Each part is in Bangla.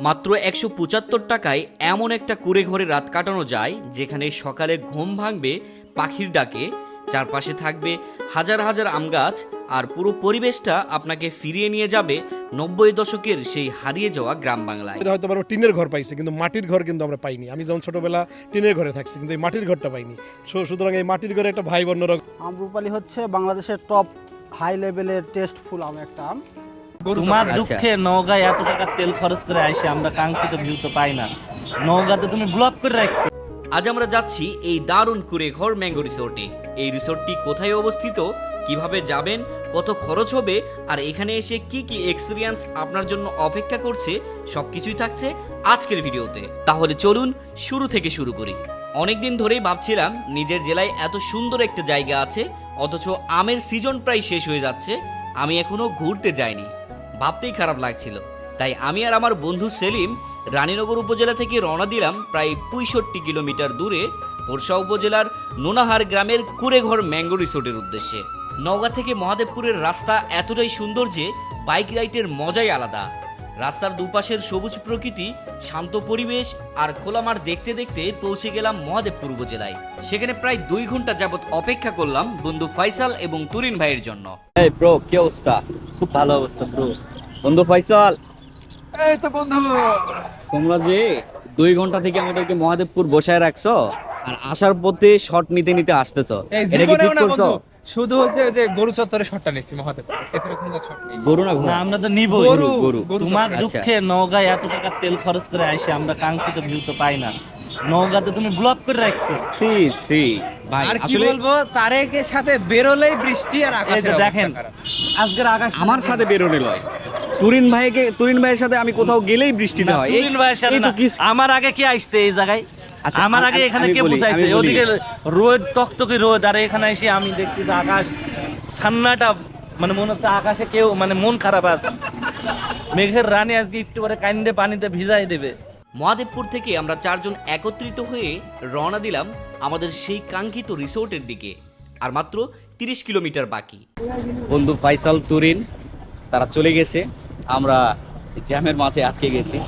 মাত্র ১৭৫ টাকায় এমন একটা কুঁড়ে ঘরে রাত কাটানো যায় যেখানে সকালে ঘুম ভাঙবে পাখির ডাকে, চারপাশে থাকবে হাজার হাজার আম গাছ, আর পুরো পরিবেশটা আপনাকে ফিরিয়ে নিয়ে যাবে ৯০ দশকের সেই হারিয়ে যাওয়া গ্রাম বাংলায়। হয়তো আমরা টিনের ঘর পাইছি, কিন্তু মাটির ঘর কিন্তু আমরা পাইনি। আমি যেমন ছোটবেলা টিনের ঘরে থাকছি, কিন্তু এই মাটির ঘরটা পাইনি। সুতরাং এই মাটির ঘরে একটা ভাই অন্যরকম। আমরুপালি হচ্ছে বাংলাদেশের টপ হাই লেভেলের টেস্টফুল আম একটা আম। তোমার দুঃখে নওগাঁয় এত টাকা তেল খরচ করে আইসে আমরা কাঙ্ক্ষিত ভিউ তো পাই না। নওগাঁতে তুমি ব্লক করে রাখছো। আজ আমরা যাচ্ছি এই দারুণ কুঁড়ে ঘর ম্যাঙ্গো রিসোর্টে। এই রিসোর্টটি কোথায় অবস্থিত, কিভাবে যাবেন, কত খরচ হবে, আর এখানে এসে কি কি এক্সপিরিয়েন্স আপনার জন্য অপেক্ষা করছে, সবকিছুই থাকছে আজকের ভিডিওতে। তাহলে চলুন শুরু থেকে শুরু করি। অনেকদিন ধরেই ভাবছিলাম নিজের জেলায় এত সুন্দর একটা জায়গা আছে, অথচ আমের সিজন প্রায় শেষ হয়ে যাচ্ছে, আমি এখনো ঘুরতে যাইনি। ভাবতেই খারাপ লাগছিল। তাই আমি আর আমার বন্ধু সেলিম রানীনগর উপজেলা থেকে রওনা দিলাম প্রায় ৬৫ কিলোমিটার দূরে পোরশা উপজেলার নোনাহার গ্রামের কুঁড়েঘর ম্যাঙ্গো রিসোর্টের উদ্দেশ্যে। নওগাঁ থেকে মহাদেবপুরের রাস্তা এতটাই সুন্দর যে বাইক রাইডের মজাই আলাদা। রাস্তার দুপাশের সবুজ প্রকৃতি, শান্ত পরিবেশ আর খোলা মাঠ দেখতে দেখতে পৌঁছে গেলাম মহাদেবপুর উপজেলায়। সেখানে প্রায় ২ ঘন্টা যাবত অপেক্ষা করলাম বন্ধু ফয়সাল এবং তুরিন ভাইয়ের জন্য। এই ব্রো, কি অবস্থা? খুব ভালো অবস্থা ব্রো। বন্ধু ফয়সাল, এই তো বন্ধু, তোমরা যে ২ ঘন্টা থেকে আমাদেরকে মহাদেবপুর বসায় রাখছো আর আসার পথে শট নিতে নিতে আসতেছো, এই এটা কি জীবনেও ঠিক না করছো? বন্ধু, শুধু হচ্ছে ওই যে গরু চত্বরে শটটা নিচ্ছি মহাদেব, এখানে কোনো শট নেই। গরু না ঘোড়া? আমরা তো নিব গরু, গরু। গরু তোমার আচ্ছা। দুঃখে নওগাঁয় এত টাকা তেল খরচ করে আইসে আমরা কাঙ্ক্ষিত ভিউ তো পাই না। নওগাঁতে তুমি ব্লক করে রাখছো। সি সি ভাই, আর কি আসলে বলবো, তারেকের সাথে বেরোলেই বৃষ্টি আর এই আকাশের যে অবস্থা দেখেন খারাপ। আজকের আকাশ আমার সাথে বেরোনে লয়। তুরিন ভাইয়ের সাথে আমি কোথাও গেলেই বৃষ্টিতে হয়। তুরিন ভাইয়ের সাথে এই তো না, কি আমার আগে কে আসছে এই জায়গায়? আচ্ছা, আমার আগে এখানে আমি কে বলি, পৌঁছাইছে? আমি বলি। ওদিকে রোদ, টকটকে রোদ, আর এখানে এসে আমি দেখছি যে আকাশ ছান্নাটা, মানে মনে হচ্ছে আকাশে কেউ মানে মন খারাপ আছে। মেঘের রানী আজকে একটু পরে কাইন্দে পানিতে ভিজাই দেবে। মহাদেবপুর থেকে আমরা ৪ জন একত্রিত হয়ে রওনা দিলাম আমাদের সেই কাঙ্ক্ষিত রিসোর্টের দিকে। আর মাত্র ৩০ কিলোমিটার বাকি। বন্ধু ফয়সাল, তুরিন তারা চলে গেছে, আমরা জ্যামের মাঝে আটকে গেছি।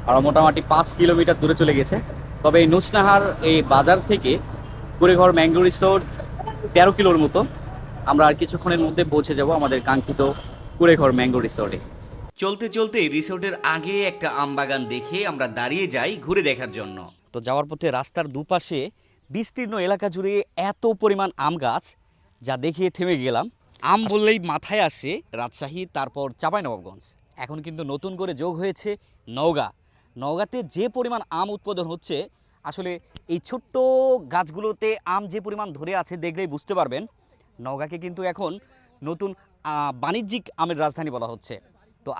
আর মোটামুটি ৫ কিলোমিটার দূরে চলে গেছে। তবে এই নুসনাহার এই বাজার থেকে কুঁড়েঘর ম্যাঙ্গো রিসোর্ট ১৩ কিলোর মতো। আমরা আর কিছুক্ষণের মধ্যে পৌঁছে যাব আমাদের কাঙ্ক্ষিত কুঁড়েঘর ম্যাঙ্গো রিসোর্টে। চলতে চলতে রিসোর্টের আগে একটা আম বাগান দেখে আমরা দাঁড়িয়ে যাই ঘুরে দেখার জন্য। তো যাওয়ার পথে রাস্তার দুপাশে বিস্তীর্ণ এলাকা জুড়ে এত পরিমাণ আম গাছ, যা দেখে থেমে গেলাম। আম বললেই মাথায় আসে রাজশাহী, তারপর চাঁপাইনবাবগঞ্জ। এখন কিন্তু নতুন করে যোগ হয়েছে নওগাঁ। নওগাঁতে যে পরিমাণ আম উৎপাদন হচ্ছে, আসলে এই ছোট্ট গাছগুলোতে আম যে পরিমাণ ধরে আছে দেখলেই বুঝতে পারবেন। নওগাঁকে কিন্তু এখন নতুন বাণিজ্যিক আমের রাজধানী বলা হচ্ছে। তো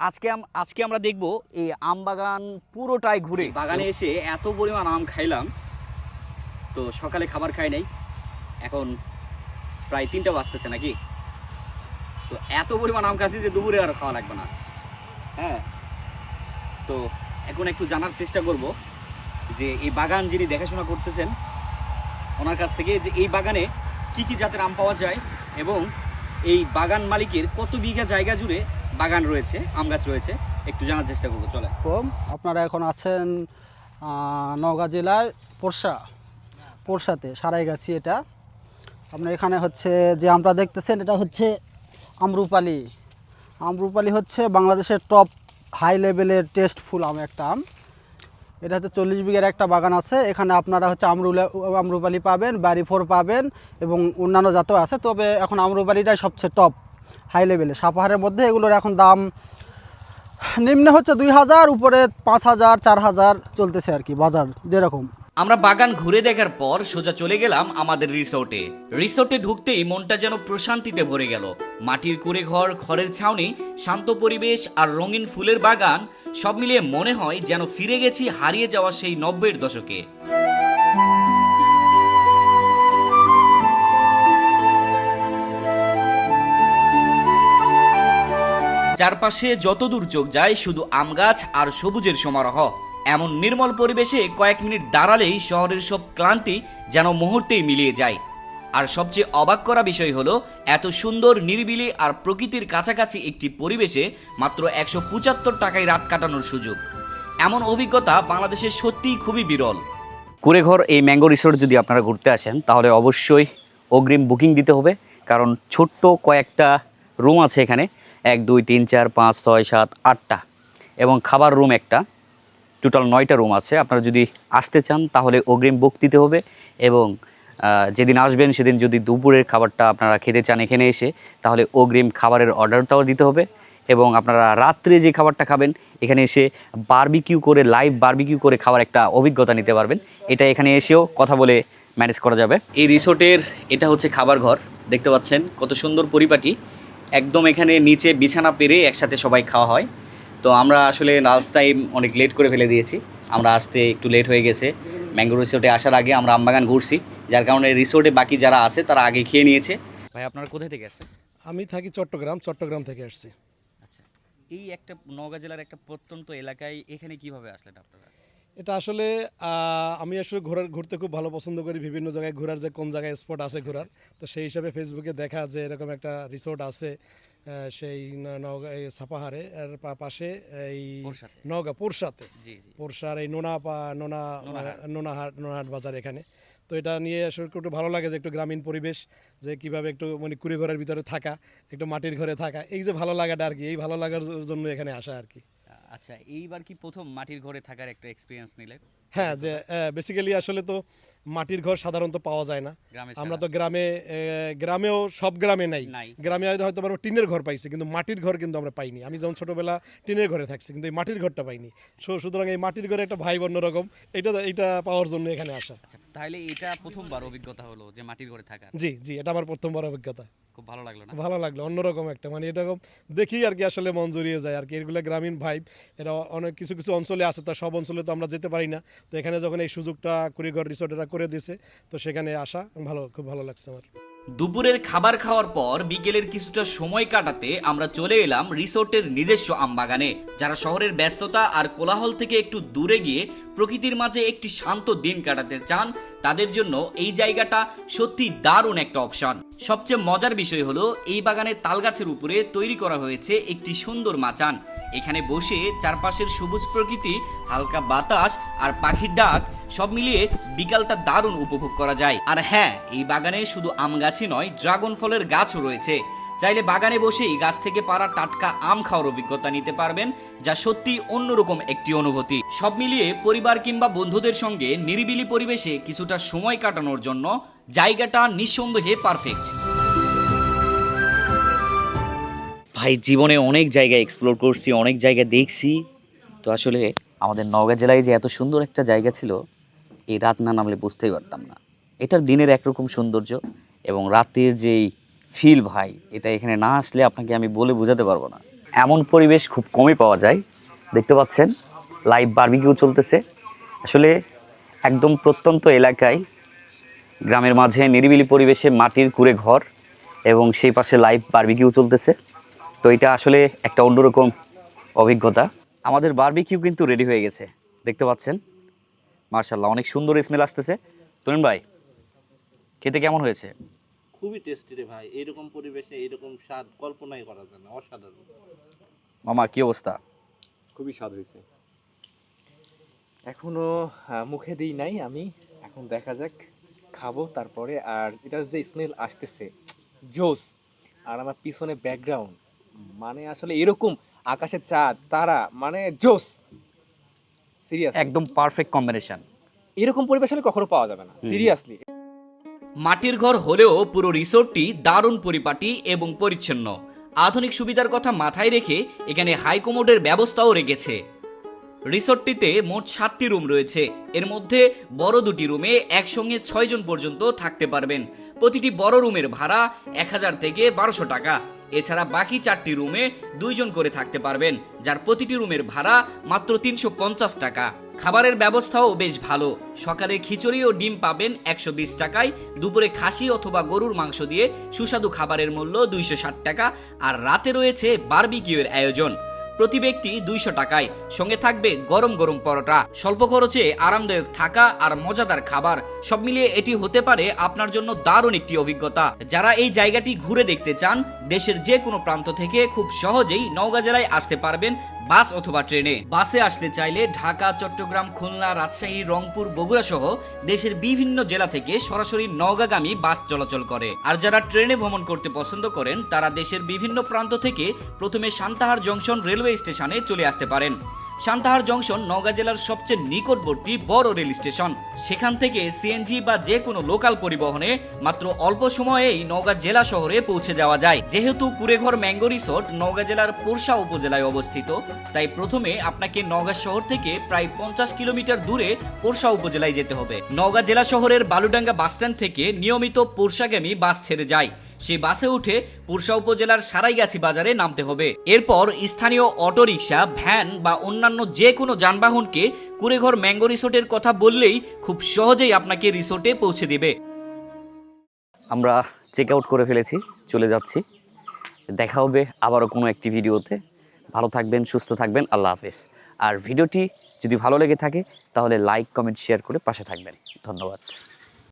আজকে আমরা দেখব এই আম বাগান পুরোটাই ঘুরে। বাগানে এসে এত পরিমাণ আম খাইলাম, তো সকালে খাবার খাই নাই, এখন প্রায় ৩টা বাজতেছে নাকি। তো এত পরিমাণ আম খাচ্ছি যে দুপুরে আর খাওয়া লাগবে না। হ্যাঁ, তো এখন একটু জানার চেষ্টা করব যে এই বাগান যিনি দেখাশোনা করতেছেন ওনার কাছ থেকে, যে এই বাগানে কি কি জাতের আম পাওয়া যায় এবং এই বাগান মালিকের কত বিঘা জায়গা জুড়ে বাগান রয়েছে, আম গাছ রয়েছে, একটু জানার চেষ্টা করবো। চলে আপনারা এখন আছেন নওগাঁ জেলার পোরশাতে সারাইগাছি। এটা আপনার এখানে হচ্ছে যে আমরা দেখতেছেন, এটা হচ্ছে আমরুপালি। আমরুপালি হচ্ছে বাংলাদেশের টপ হাই লেভেলের টেস্টফুল আম একটা আম। এটা হচ্ছে 40 বিঘার একটা বাগান আছে। এখানে আপনারা হচ্ছে আমরুপালি পাবেন, বাড়িফোর পাবেন এবং অন্যান্য জাতও আছে। তবে এখন আমরুপালিটাই সবচেয়ে টপ হাই লেভেলে। সাপাহারের মধ্যে এগুলোর এখন দাম নিম্নে হচ্ছে ২,০০০, উপরে ৫,০০০, ৪,০০০ চলতেছে আর কি, বাজার যেরকম। আমরা বাগান ঘুরে দেখার পর সোজা চলে গেলাম আমাদের রিসোর্টে। রিসোর্টে ঢুকতেই মনটা যেন প্রশান্তিতে ভরে গেল। মাটির কুঁড়ে ঘর, খড়ের ছাউনি, শান্ত পরিবেশ আর রঙিন ফুলের বাগান, সব মিলিয়ে মনে হয় যেন ফিরে গেছি হারিয়ে যাওয়া সেই ৯০-এর দশকে। চারপাশে যতদূর চোখ যায় শুধু আম গাছ আর সবুজের সমারোহ। এমন নির্মল পরিবেশে কয়েক মিনিট দাঁড়ালেই শহরের সব ক্লান্তি যেন মুহূর্তেই মিলিয়ে যায়। আর সবচেয়ে অবাক করা বিষয় হলো, এত সুন্দর নিরিবিলি আর প্রকৃতির কাছাকাছি একটি পরিবেশে মাত্র ১৭৫ টাকায় রাত কাটানোর সুযোগ। এমন অভিজ্ঞতা বাংলাদেশে সত্যিই খুবই বিরল। কুড়েঘর এই ম্যাঙ্গো রিসোর্ট যদি আপনারা ঘুরতে আসেন তাহলে অবশ্যই অগ্রিম বুকিং দিতে হবে, কারণ ছোট্ট কয়েকটা রুম আছে এখানে, 1 2 3 4 5 6 7 8টা, এবং খাবার রুম একটা, টোটাল 9টা রুম আছে। আপনারা যদি আসতে চান তাহলে অগ্রিম বুক দিতে হবে, এবং যেদিন আসবেন সেদিন যদি দুপুরের খাবারটা আপনারা খেতে চান এখানে এসে, তাহলে অগ্রিম খাবারের অর্ডারটাও দিতে হবে। এবং আপনারা রাত্রে যে খাবারটা খাবেন এখানে এসে বারবিকিউ করে, লাইভ বারবিকিউ করে খাওয়ার একটা অভিজ্ঞতা নিতে পারবেন। এটা এখানে এসেও কথা বলে ম্যানেজ করা যাবে। এই রিসোর্টের এটা হচ্ছে খাবার ঘর, দেখতে পাচ্ছেন কত সুন্দর পরিপাটি, একদম এখানে নিচে বিছানা পেরে একসাথে সবাই খাওয়া হয়। তো আমরা আসলে লাঞ্চ টাইম অনেক লেট করে ফেলে দিয়েছি, আমরা আসতে একটু লেট হয়ে গেছে। ম্যাঙ্গো রিসোর্টে আসার আগে আমরা আমবাগান ঘুরছি, যার কারণে রিসোর্টে বাকি যারা আছে তারা আগে খেয়ে নিয়েছে। ভাই আপনারা কোথায় থেকে আসছেন? আমি থাকি চট্টগ্রাম থেকে আসছি। আচ্ছা, এই একটা নওগাঁ জেলার একটা প্রত্যন্ত এলাকায় এখানে কিভাবে আসলেন আপনারা? এটা আসলে আমি আসলে ঘুরতে খুব ভালো পছন্দ করি, বিভিন্ন জায়গায় ঘোরার, যে কোন জায়গায় স্পট আছে ঘোরার, তো সেই হিসাবে ফেসবুকে দেখা যে এরকম একটা রিসোর্ট আছে সেই নওগাঁ এই সাপাহারে এর পাশে এই পোরশাতে। নওগাঁ পোরশাতে, জি জি। পোরশার এই নোনাহাট। নোনাহাট বাজার এখানে। তো এটা নিয়ে আসলে একটু ভালো লাগে যে একটু গ্রামীণ পরিবেশ, যে কিভাবে একটু মানে কুড়ে ঘরের ভিতরে থাকা, একটু মাটির ঘরে থাকা, এই যে ভালো লাগাটা আর কি, এই ভালো লাগার জন্য এখানে আসা আর কি। আচ্ছা, এইবার কি প্রথম মাটির ঘরে থাকার একটা এক্সপিরিয়েন্স নিলেন? হ্যাঁ, যে বেসিক্যালি আসলে তো মাটির ঘর সাধারণত পাওয়া যায় না। গ্রামে আমরা ছাড়া? তো গ্রামেও সব গ্রামে নাই। নাই। গ্রামে হয়তো আমরা টিনের ঘর পাইছি, কিন্তু মাটির ঘর কিন্তু আমরা পাইনি। আমি যখন ছোটবেলা টিনের ঘরে থাকছি, কিন্তু এই মাটির ঘরটা পাইনি। সুতরাং এই মাটির ঘরে একটা ভাই অন্যরকম, এটা পাওয়ার জন্য এখানে আসা। আচ্ছা, তাহলে এটা প্রথমবার অভিজ্ঞতা হলো যে মাটির ঘরে থাকার? জি, এটা আমার প্রথমবার অভিজ্ঞতা। খুব ভালো লাগলো না? ভালো লাগলো, অন্যরকম একটা, মানে এরকম দেখি আর কি আসলে মন জড়িয়ে যায় আর কি। এগুলো গ্রামীণ ভাইব, এটা অনেক কিছু কিছু অঞ্চলে আছে, তো সব অঞ্চলে তো আমরা যেতে পারি না। তো এখানে যখন এই সুযোগটা কুড়িঘর রিসোর্টেরা করে দিয়েছে, তো সেখানে আসা খুব ভালো লাগছে আমার। দুপুরের খাবার খাওয়ার পর বিকেলের কিছুটা সময় কাটাতে আমরা চলে এলাম রিসোর্টের নিজস্ব আমবাগানে। যারা শহরের ব্যস্ততা আর কোলাহল থেকে একটু দূরে গিয়ে প্রকৃতির মাঝে একটি শান্ত দিন কাটাতে চান, তাদের জন্য এই জায়গাটা সত্যি দারুণ একটা অপশন। সবচেয়ে মজার বিষয় হলো এই বাগানের তালগাছের উপরে তৈরি করা হয়েছে একটি সুন্দর মাচান। এখানে বসে চারপাশের সবুজ প্রকৃতি, হালকা বাতাস আর পাখির ডাক সব মিলিয়ে বিকালটা দারুণ উপভোগ করা যায়। আর হ্যাঁ, এই বাগানে শুধু আম গাছই নয়, ড্রাগন ফলের গাছও রয়েছে। চাইলে বাগানে বসেই গাছ থেকে পাড়া টাটকা আম খাওয়ার অভিজ্ঞতা নিতে পারবেন, যা সত্যি অন্যরকম একটি অনুভূতি। সব মিলিয়ে পরিবার কিংবা বন্ধুদের সঙ্গে নিরিবিলি পরিবেশে কিছুটা সময় কাটানোর জন্য জায়গাটা নিঃসন্দেহে পারফেক্ট। ভাই, জীবনে অনেক জায়গা এক্সপ্লোর করছি, অনেক জায়গা দেখছি, তো আসলে আমাদের নওগাঁ জেলায় যে এত সুন্দর একটা জায়গা ছিল, এই রাত না নামলে বুঝতেই পারতাম না। এটার দিনের একরকম সৌন্দর্য এবং রাতের যেই ফিল, ভাই, এটা এখানে না আসলে আপনাকে আমি বলে বোঝাতে পারবো না। এমন পরিবেশ খুব কমই পাওয়া যায়। দেখতে পাচ্ছেন লাইভ বারবিকিউ চলতেছে। আসলে একদম প্রত্যন্ত এলাকায়, গ্রামের মাঝে নিরিবিলি পরিবেশে মাটির কুড়ে ঘর, এবং সেই পাশে লাইভ বারবিকিউ চলতেছে। তো এটা আসলে একটা অন্যরকম অভিজ্ঞতা। আমাদের বারবিকিউ কিন্তু রেডি হয়ে গেছে, দেখতে পাচ্ছেন। মার্শাল্লাহ, অনেক সুন্দর স্মেল আসতেছে। তরুণ ভাই, খেতে কেমন হয়েছে? খুবই টেস্টি রে ভাই, এরকম পরিবেশে এরকম স্বাদ কল্পনাই করা যায় না, অসাধারণ। মামা, কি অবস্থা? খুবই স্বাদ হয়েছে। এখনো মুখে দিই নাই আমি, এখন দেখা যাক, খাবো তারপরে। আর এটার যে স্মেল আসতেছে, জোস, আর আমার পিছনে ব্যাকগ্রাউন্ড, মানে আসলে এরকম আকাশে চাঁদ তারা, মানে জোস, সিরিয়াস, একদম পারফেক্ট কম্বিনেশন। এরকম পরিবেশ আসলে কখনো পাওয়া যাবে না, সিরিয়াসলি। মাটির ঘর হলেও পুরো রিসোর্টটি দারুণ পরিপাটি এবং পরিচ্ছন্ন। আধুনিক সুবিধার কথা মাথায় রেখে এখানে হাইকমোডের ব্যবস্থাও রেখেছে। রিসোর্টটিতে মোট 7টি রুম রয়েছে। এর মধ্যে বড় 2টি রুমে একসঙ্গে 6 জন পর্যন্ত থাকতে পারবেন। প্রতিটি বড় রুমের ভাড়া 1000 থেকে 1200 টাকা। এছাড়া বাকি 4টি রুমে 2 জন করে থাকতে পারবেন, যার প্রতিটি রুমের ভাড়া মাত্র 350 টাকা। খাবারের ব্যবস্থাও বেশ ভালো। সকালে খিচুড়ি ও ডিম পাবেন 120 টাকায়, দুপুরে খাসি অথবা গরুর মাংস দিয়ে সুস্বাদু খাবারের মূল্য 260 টাকা, আর রাতে রয়েছে বারবিকিউয়ের আয়োজন। প্রতি ব্যক্তি 200 টাকায়। সঙ্গে থাকবে গরম গরম পরোটা, স্বল্প খরচে আরামদায়ক থাকা আর মজাদার খাবার। সব মিলিয়ে এটি হতে পারে আপনার জন্য দারুণ একটি অভিজ্ঞতা। যারা এই জায়গাটি ঘুরে দেখতে চান, দেশের যে কোনো প্রান্ত থেকে খুব সহজেই নওগাঁ জেলায় আসতে পারবেন বাস অথবা ট্রেনে। বাসে আসতে চাইলে ঢাকা, চট্টগ্রাম, খুলনা, রাজশাহী, রংপুর, বগুড়া সহ দেশের বিভিন্ন জেলা থেকে সরাসরি নওগাঁগামী বাস চলাচল করে। আর যারা ট্রেনে ভ্রমণ করতে পছন্দ করেন, তারা দেশের বিভিন্ন প্রান্ত থেকে প্রথমে সান্তাহার জংশন রেলওয়ে স্টেশনে চলে আসতে পারেন। সান্তাহার জংশন নওগাঁ জেলার সবচেয়ে নিকটবর্তী বড় রেল স্টেশন। সেখান থেকে সিএনজি বা যে কোনো লোকাল পরিবহনে মাত্র অল্প সময়েই নওগাঁ জেলা শহরে পৌঁছে যাওয়া যায়। যেহেতু কুড়েঘর ম্যাঙ্গো রিসোর্ট নওগাঁ জেলার পোরশা উপজেলায় অবস্থিত, তাই প্রথমে আপনাকে নওগাঁ শহর থেকে প্রায় 50 কিলোমিটার দূরে পোরশা উপজেলায় যেতে হবে। নওগাঁ জেলা শহরের বালুডাঙ্গা বাসস্ট্যান্ড থেকে নিয়মিত পোরশাগামী বাস ছেড়ে যায়। সেই বাসে উঠে পোরশা উপজেলার সারাইগাছি বাজারে নামতে হবে। এরপর স্থানীয় অটোরিকশা, ভ্যান বা অন্যান্য যে কোনো যানবাহনকে কুড়েঘর ম্যাঙ্গো রিসোর্টের কথা বললেই খুব সহজেই আপনাকে রিসোর্টে পৌঁছে দেবে। আমরা চেক আউট করে ফেলেছি, চলে যাচ্ছি। দেখা হবে আবারও কোনো একটি ভিডিওতে। ভালো থাকবেন, সুস্থ থাকবেন, আল্লাহ হাফেজ। আর ভিডিওটি যদি ভালো লেগে থাকে তাহলে লাইক, কমেন্ট, শেয়ার করে পাশে থাকবেন। ধন্যবাদ।